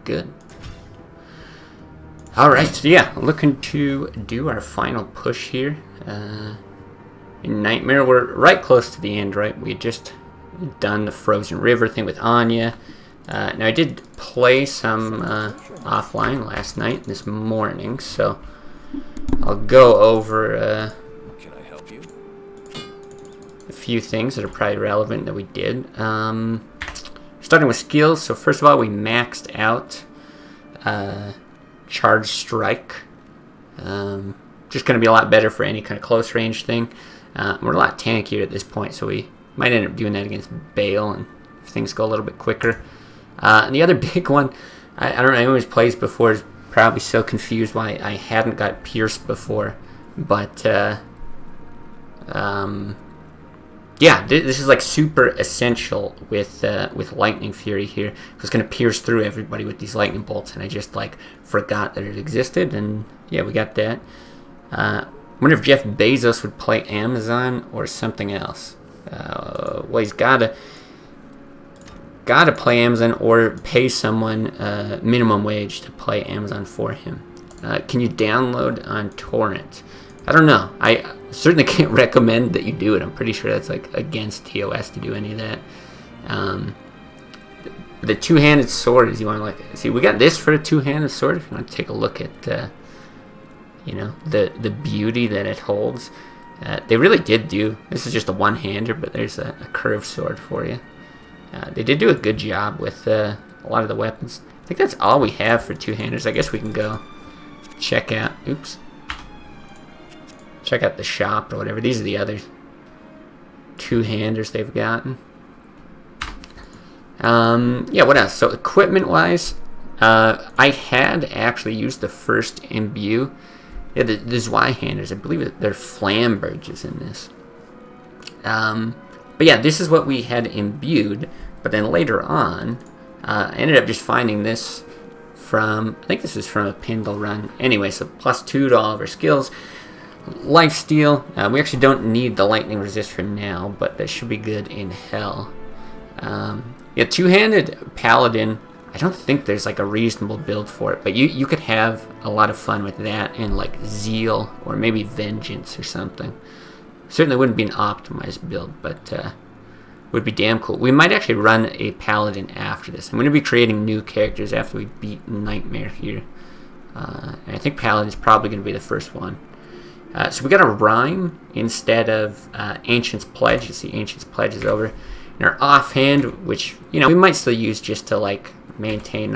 good. Alright, so yeah, looking to do our final push here. In Nightmare, we're right close to the end, right? We had just done the Frozen River thing with Anya. Now, I did play some offline last night, this morning, so I'll go over a few things that are probably relevant that we did. Starting with skills, so first of all, we maxed out Charge Strike. Just going to be a lot better for any kind of close range thing. We're a lot tankier at this point, so we might end up doing that against Bale, and things go a little bit quicker. And the other big one, I don't know, anyone who's played before is probably so confused why I hadn't got pierced before. But, yeah, this is like super essential with Lightning Fury here. It's going to pierce through everybody with these lightning bolts, and I just like forgot that it existed, and yeah, we got that. I wonder if Jeff Bezos would play Amazon or something else. Well, he's gotta play Amazon or pay someone minimum wage to play Amazon for him. Can you download on torrent? I don't know. I certainly can't recommend that you do it. I'm pretty sure that's like against TOS to do any of that. The two-handed sword is, you want to like see, we got this for a two-handed sword. If you want to take a look at you know, the beauty that it holds. They really did do, this is just a one-hander, but there's a curved sword for you. They did do a good job with a lot of the weapons. I think that's all we have for two-handers. I guess we can go check out, check out the shop or whatever. These are the other two-handers they've gotten. Yeah, what else? So equipment-wise, I had actually used the first imbue. Yeah, the Zweihanders, I believe they're Flamberges in this. But yeah, this is what we had imbued. But then later on, I ended up just finding this from, I think this was from a Pindle run. Anyway, so +2 to all of our skills. Lifesteal, we actually don't need the lightning resist for now, but that should be good in hell. Yeah, two-handed Paladin, I don't think there's like a reasonable build for it, but you could have a lot of fun with that and like Zeal or maybe Vengeance or something. Certainly wouldn't be an optimized build, but would be damn cool. We might actually run a Paladin after this. I'm going to be creating new characters after we beat Nightmare here. And I think Paladin's probably going to be the first one. So we got a Rhyme instead of Ancient's Pledge. You see Ancient's Pledge is over. And our offhand, which, you know, we might still use just to like maintain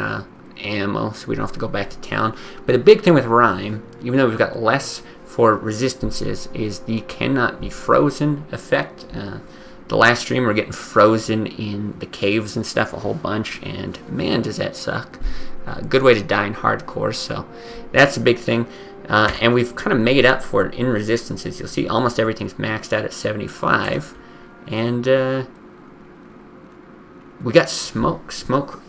ammo so we don't have to go back to town. But the big thing with Rhyme, even though we've got less for resistances, is the cannot be frozen effect. The last stream we're getting frozen in the caves and stuff a whole bunch, and man does that suck. Good way to die in hardcore, so that's a big thing. And we've kind of made up for it in resistances. You'll see almost everything's maxed out at 75, and we got smoke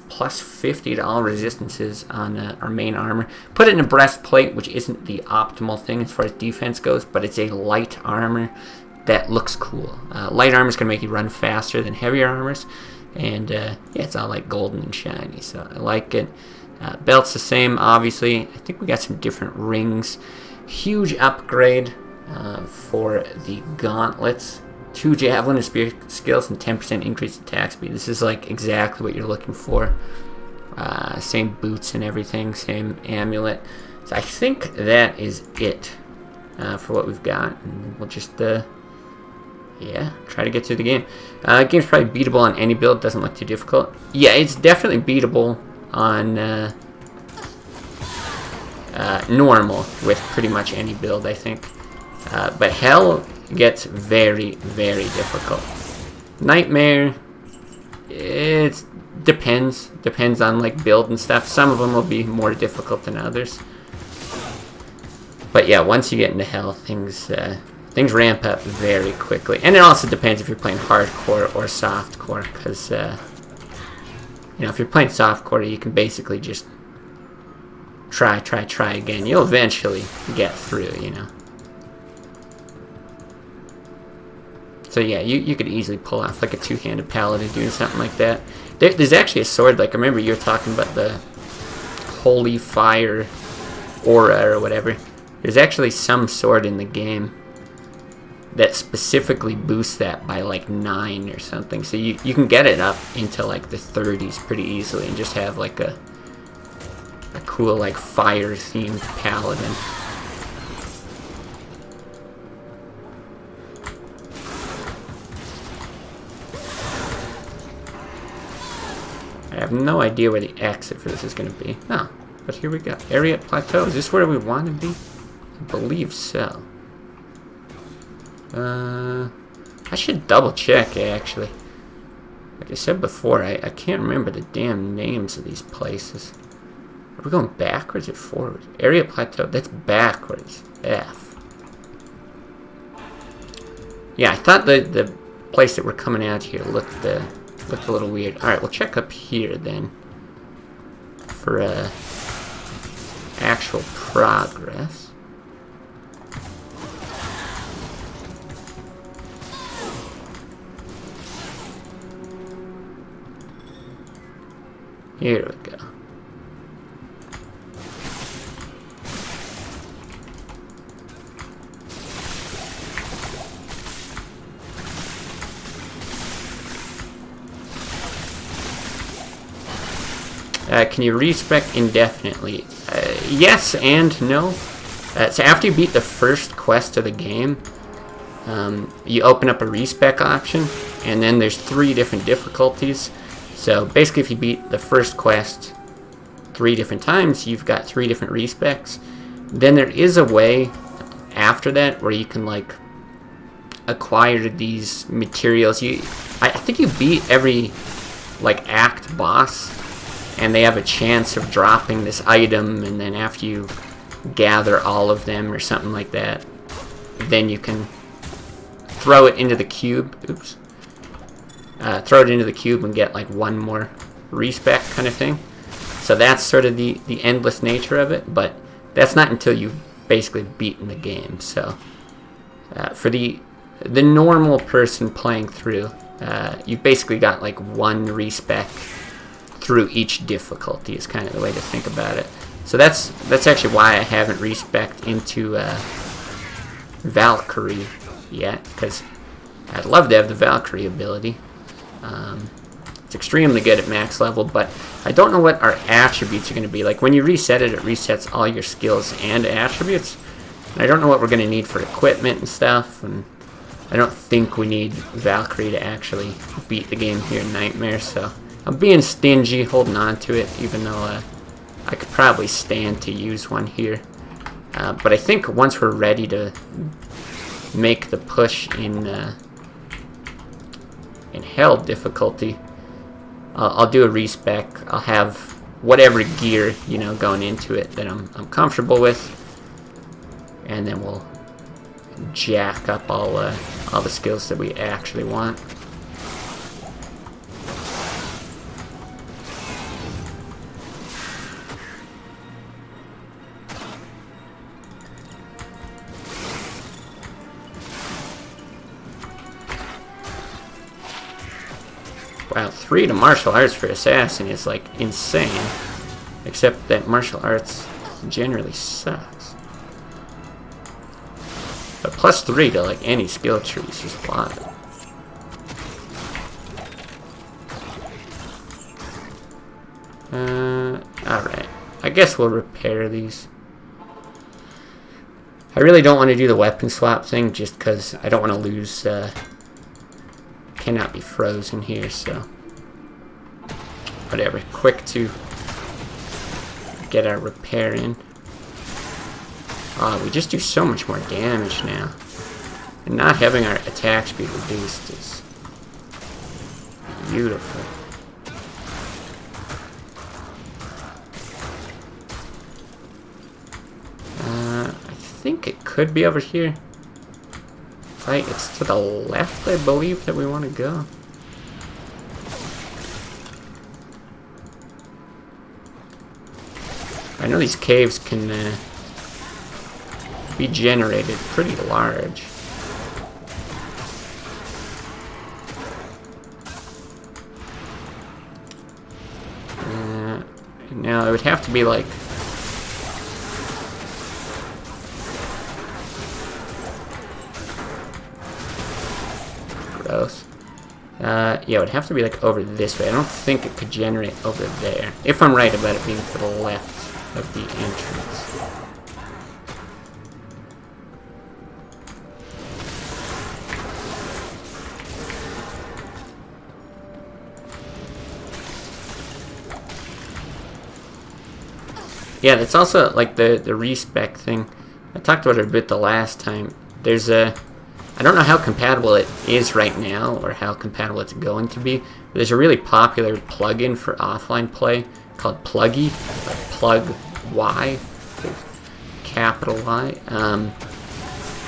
+50 to all resistances on our main armor. Put it in a breastplate, which isn't the optimal thing as far as defense goes, but it's a light armor that looks cool. Light armor is going to make you run faster than heavier armors, and yeah, it's all like golden and shiny, so I like it. Belt's the same, obviously. I think we got some different rings. Huge upgrade for the gauntlets. 2 javelin and spear skills and 10% increased attack speed. This is like exactly what you're looking for. Same boots and everything, same amulet. So I think that is it for what we've got. And we'll just, yeah, try to get through the game. Game's probably beatable on any build. Doesn't look too difficult. Yeah, it's definitely beatable on normal with pretty much any build, I think. But hell gets very, very difficult. Nightmare, it depends on like build and stuff. Some of them will be more difficult than others. But yeah, once you get into hell, things ramp up very quickly. And it also depends if you're playing hardcore or softcore, because you know, if you're playing softcore, you can basically just try again. You'll eventually get through, you know. So yeah, you could easily pull off like a two-handed paladin doing something like that. There's actually a sword, like I remember you were talking about the holy fire aura or whatever. There's actually some sword in the game that specifically boosts that by like 9 or something. So you can get it up into like the 30s pretty easily and just have like a cool like fire themed paladin. I have no idea where the exit for this is going to be. Oh, but here we go. Area Plateau. Is this where we want to be? I believe so. I should double check, actually. Like I said before, I can't remember the damn names of these places. Are we going backwards or forwards? Area Plateau, that's backwards. F. Yeah, I thought the place that we're coming out here looked a little weird. Alright, we'll check up here then. For actual progress. Here we go. Can you respec indefinitely? Yes and no. So after you beat the first quest of the game, you open up a respec option, and then there's 3 different difficulties. So basically, if you beat the first quest 3 different times, you've got 3 different respecs. Then there is a way after that where you can like acquire these materials. I think you beat every like act boss, and they have a chance of dropping this item, and then after you gather all of them or something like that, then you can throw it into the cube. Oops. Throw it into the cube and get like 1 more respec kind of thing. So that's sort of the endless nature of it, but that's not until you've basically beaten the game. So for the normal person playing through, you've basically got like 1 respec through each difficulty is kind of the way to think about it. So that's actually why I haven't respec'd into Valkyrie yet, because I'd love to have the Valkyrie ability. It's extremely good at max level, but I don't know what our attributes are going to be. Like when you reset it, it resets all your skills and attributes. And I don't know what we're going to need for equipment and stuff, and I don't think we need Valkyrie to actually beat the game here in Nightmare, so I'm being stingy, holding on to it, even though I could probably stand to use one here. But I think once we're ready to make the push in Hell difficulty, I'll do a respec. I'll have whatever gear, you know, going into it that I'm comfortable with, and then we'll jack up all the skills that we actually want. Wow, 3 to martial arts for assassin is like insane. Except that martial arts generally sucks. But plus 3 to like any skill tree is just wild. Alright. I guess we'll repair these. I really don't want to do the weapon swap thing just because I don't want to lose cannot be frozen here, so whatever. Quick to get our repair in. We just do so much more damage now, and not having our attack speed reduced is beautiful. I think it could be over here. Right, it's to the left, I believe, that we want to go. I know these caves can be generated pretty large. And now it would have to be like... Gross. Yeah, it would have to be like over this way. I don't think it could generate over there. If I'm right about it being to the left of the entrance. Yeah, that's also like the respec thing. I talked about it a bit the last time. There's a... I don't know how compatible it is right now, or how compatible it's going to be. But there's a really popular plugin for offline play called Pluggy, like Plug Y, capital Y,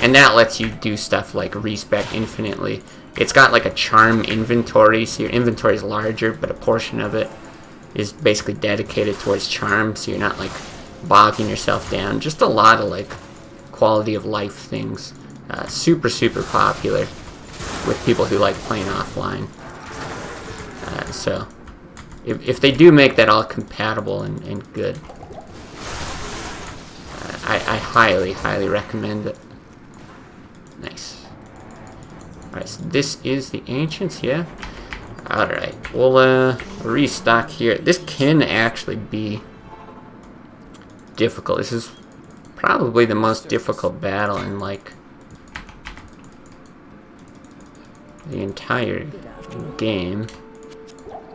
and that lets you do stuff like respec infinitely. It's got like a charm inventory, so your inventory is larger, but a portion of it is basically dedicated towards charm, so you're not like bogging yourself down. Just a lot of like quality of life things. Super popular with people who like playing offline. So if they do make that all compatible and good, I highly recommend it. Nice. Alright, so this is the Ancients, yeah? Alright, we'll restock here. This can actually be difficult. This is probably the most difficult battle in like the entire game.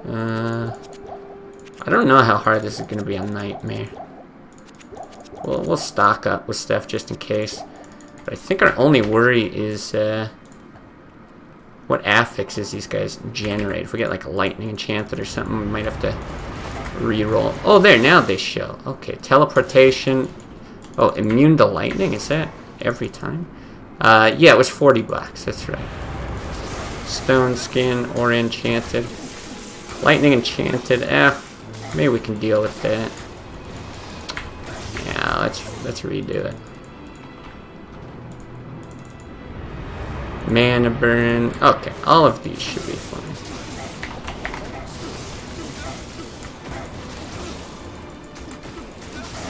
I don't know how hard this is going to be on Nightmare. We'll stock up with stuff just in case. But I think our only worry is what affixes these guys generate. If we get like a lightning enchanted or something, we might have to re-roll. Oh, there, now they show. Okay, teleportation. Oh, immune to lightning? Is that every time? Yeah, it was $40. That's right. Stone skin or enchanted. Lightning enchanted. Maybe we can deal with that. Yeah, let's redo it. Mana burn. Okay, all of these should be fine.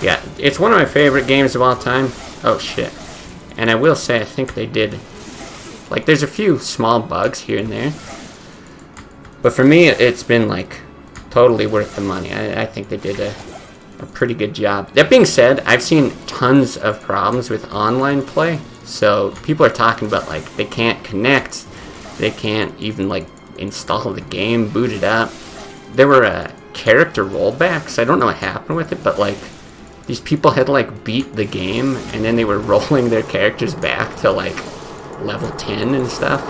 Yeah, it's one of my favorite games of all time. Oh shit. And I will say, I think they did... Like, there's a few small bugs here and there. But for me, it's been, like, totally worth the money. I think they did a pretty good job. That being said, I've seen tons of problems with online play. So, people are talking about, like, they can't connect. They can't even, like, install the game, boot it up. There were character rollbacks. I don't know what happened with it, but, like, these people had, like, beat the game, and then they were rolling their characters back to, like, level 10 and stuff.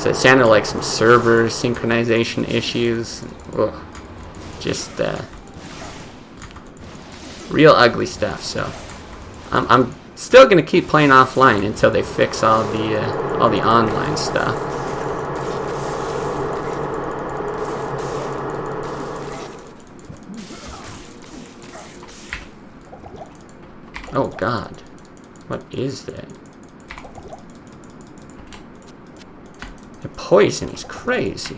So it sounded like some server synchronization issues. Ugh. Just real ugly stuff. So I'm still gonna keep playing offline until they fix all the online stuff. Oh God, what is that? The poison is crazy.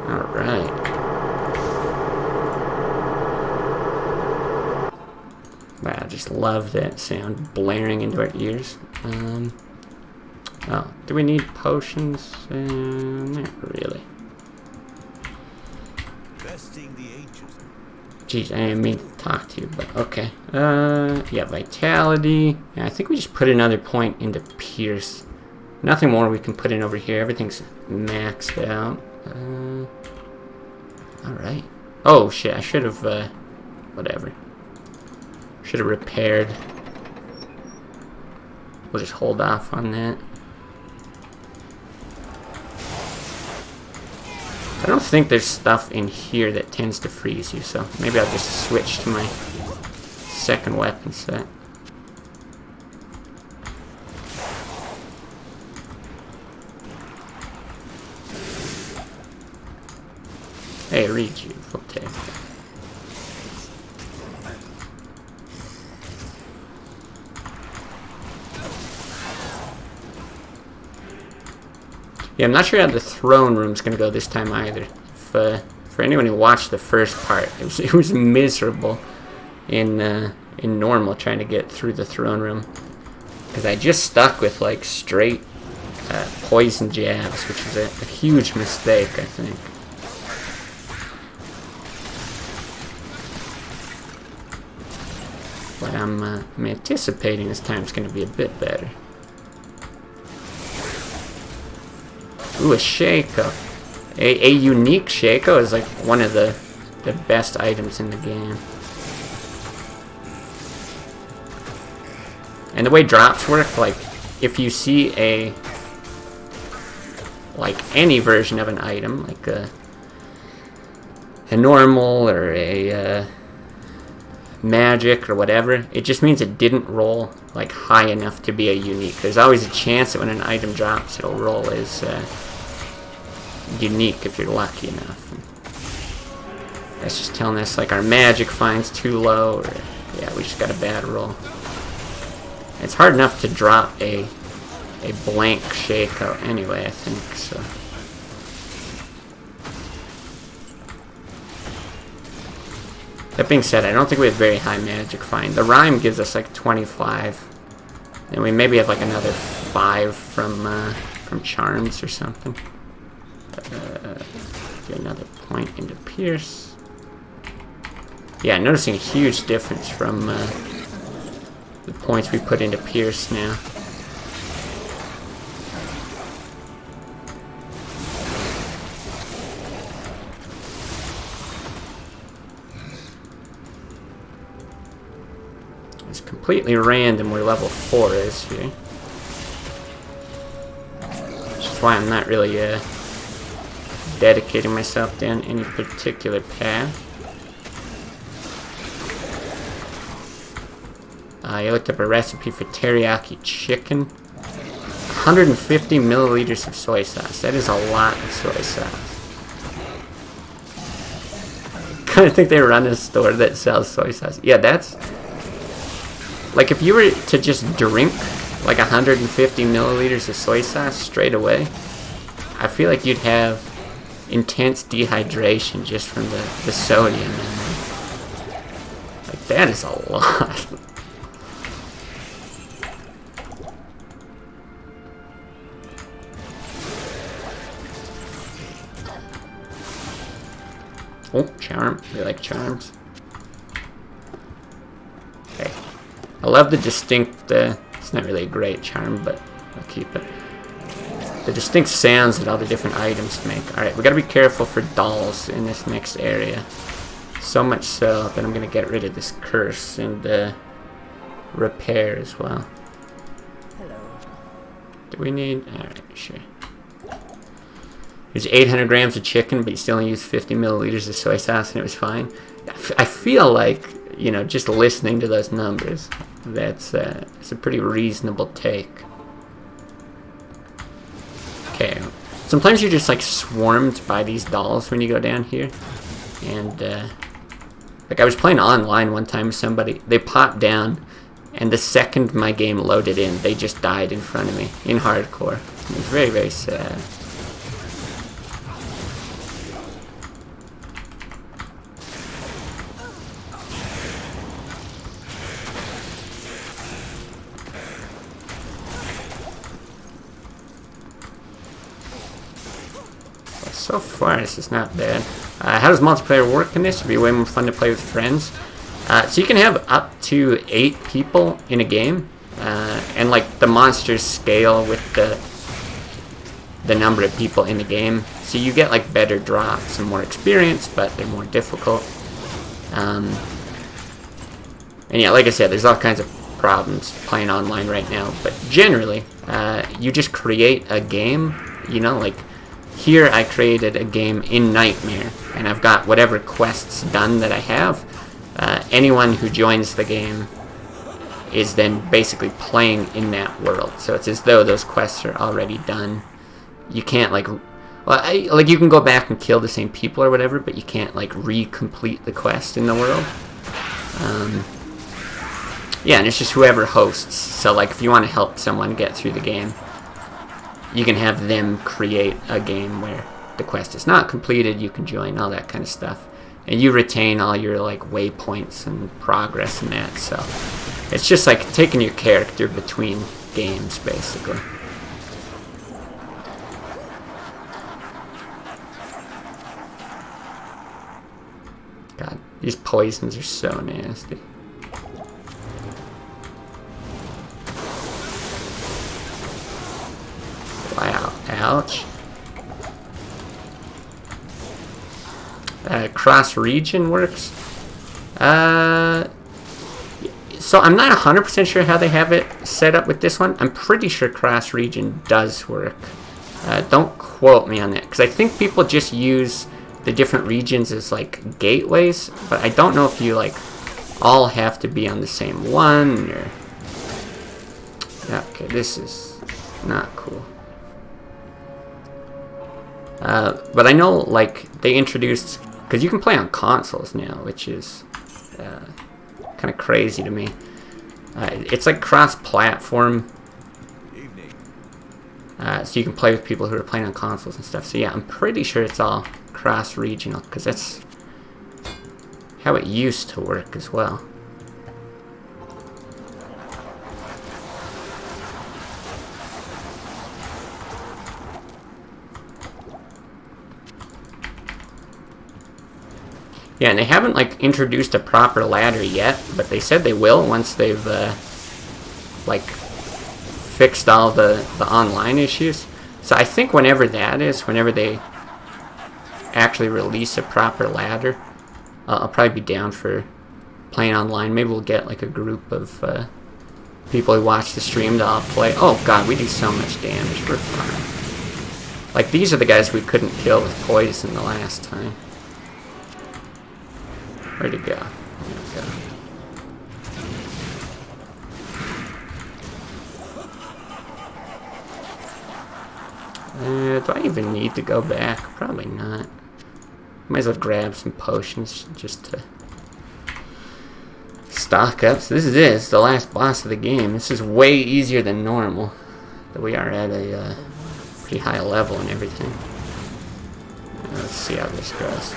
Alright. Wow, I just love that sound blaring into our ears. Oh, do we need potions? Not really. Jeez, I didn't mean to talk to you, but okay. Yeah, vitality. Yeah, I think we just put another point into Pierce. Nothing more we can put in over here. Everything's maxed out. Alright. Oh, shit, I should have, whatever. Should have repaired. We'll just hold off on that. I don't think there's stuff in here that tends to freeze you, so maybe I'll just switch to my second weapon set. Hey, read you. We'll take it. Yeah, I'm not sure how the throne room's gonna go this time either. If, for anyone who watched the first part, it was miserable in normal trying to get through the throne room. Because I just stuck with like straight poison jabs, which is a huge mistake, I think. But I'm anticipating this time's going to be a bit better. Ooh, a Shaco. A unique Shaco is like one of the best items in the game. And the way drops work, like, if you see any version of an item, like a normal or a magic or whatever, it just means it didn't roll like high enough to be a unique. There's always a chance that when an item drops, it'll roll as unique if you're lucky enough. And that's just telling us like our magic find's too low, or yeah, we just got a bad roll. It's hard enough to drop a blank Shaco anyway, I think, so. That being said, I don't think we have very high magic find. The rhyme gives us like 25. And we maybe have like another 5 from charms or something. Get another point into Pierce. Yeah, noticing a huge difference from the points we put into Pierce now. It's completely random where level 4 is here. Which is why I'm not really dedicating myself down any particular path. I looked up a recipe for teriyaki chicken. 150 milliliters of soy sauce. That is a lot of soy sauce. I kind of think they run a store that sells soy sauce. Yeah, that's... Like, if you were to just drink, like, 150 milliliters of soy sauce straight away, I feel like you'd have intense dehydration just from the sodium in there. Like, that is a lot. Oh, charm. We like charms. Okay. I love the distinct, it's not really a great charm, but I'll keep it. The distinct sounds that all the different items make. Alright, we gotta be careful for dolls in this next area. So much so that I'm gonna get rid of this curse and repair as well. Hello. Do we need... Alright, sure. There's 800 grams of chicken, but you still only use 50 milliliters of soy sauce and it was fine. I feel like, you know, just listening to those numbers, it's a pretty reasonable take. Okay, sometimes you're just like swarmed by these dolls when you go down here. And, like I was playing online one time with somebody, they popped down, and the second my game loaded in, they just died in front of me, in hardcore. It was very, very sad. So far, this is not bad. How does multiplayer work in this? It'd be way more fun to play with friends. So you can have up to 8 people in a game, and like the monsters scale with the number of people in the game. So you get like better drops and more experience, but they're more difficult. And yeah, like I said, there's all kinds of problems playing online right now. But generally, you just create a game, you know, like. Here I created a game in Nightmare, and I've got whatever quests done that I have. Anyone who joins the game is then basically playing in that world. So it's as though those quests are already done. You can't like, well, like you can go back and kill the same people or whatever, but you can't like re-complete the quest in the world. Yeah, and it's just whoever hosts. So like if you want to help someone get through the game, you can have them create a game where the quest is not completed, you can join, all that kind of stuff. And you retain all your like waypoints and progress and that, so it's just like taking your character between games, basically. God, these poisons are so nasty. Wow, ouch. Cross-region works. So I'm not 100% sure how they have it set up with this one. I'm pretty sure cross-region does work. Don't quote me on that, because I think people just use the different regions as like gateways, but I don't know if you like all have to be on the same one, or... Okay, this is not cool. But I know like they introduced, because you can play on consoles now, which is kind of crazy to me. It's like cross-platform, so you can play with people who are playing on consoles and stuff. So yeah, I'm pretty sure it's all cross-regional, because that's how it used to work as well. Yeah, and they haven't like introduced a proper ladder yet, but they said they will once they've like fixed all the online issues. So I think whenever that is, whenever they actually release a proper ladder, I'll probably be down for playing online. Maybe we'll get like a group of people who watch the stream to all play. Oh god, we do so much damage. We're fine. Like these are the guys we couldn't kill with poison the last time. Where'd it go? There we go. Do I even need to go back? Probably not. Might as well grab some potions just to stock up. So this is it. It's the last boss of the game. This is way easier than normal. But we are at a pretty high level and everything. Let's see how this goes.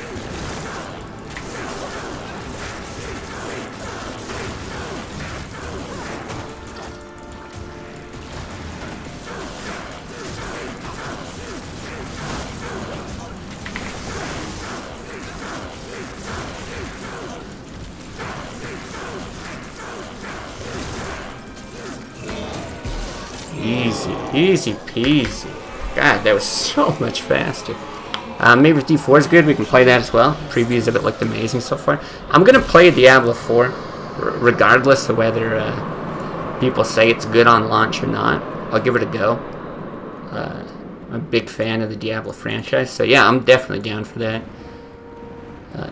Easy peasy. God, that was so much faster. Maybe if D4 is good, we can play that as well. Previews of it looked amazing so far. I'm going to play Diablo 4, regardless of whether people say it's good on launch or not. I'll give it a go. I'm a big fan of the Diablo franchise, so yeah, I'm definitely down for that.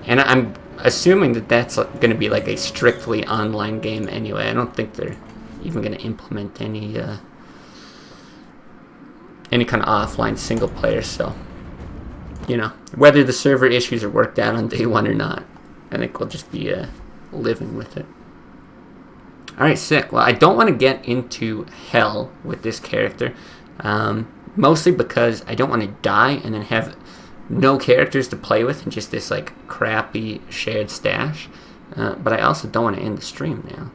And I'm assuming that that's going to be like a strictly online game anyway. I don't think they're even going to implement any kind of offline single player, so you know, whether the server issues are worked out on day one or not, I think we'll just be living with it. Alright, sick. Well, I don't want to get into hell with this character, mostly because I don't want to die and then have no characters to play with and just this like crappy shared stash, but I also don't want to end the stream now.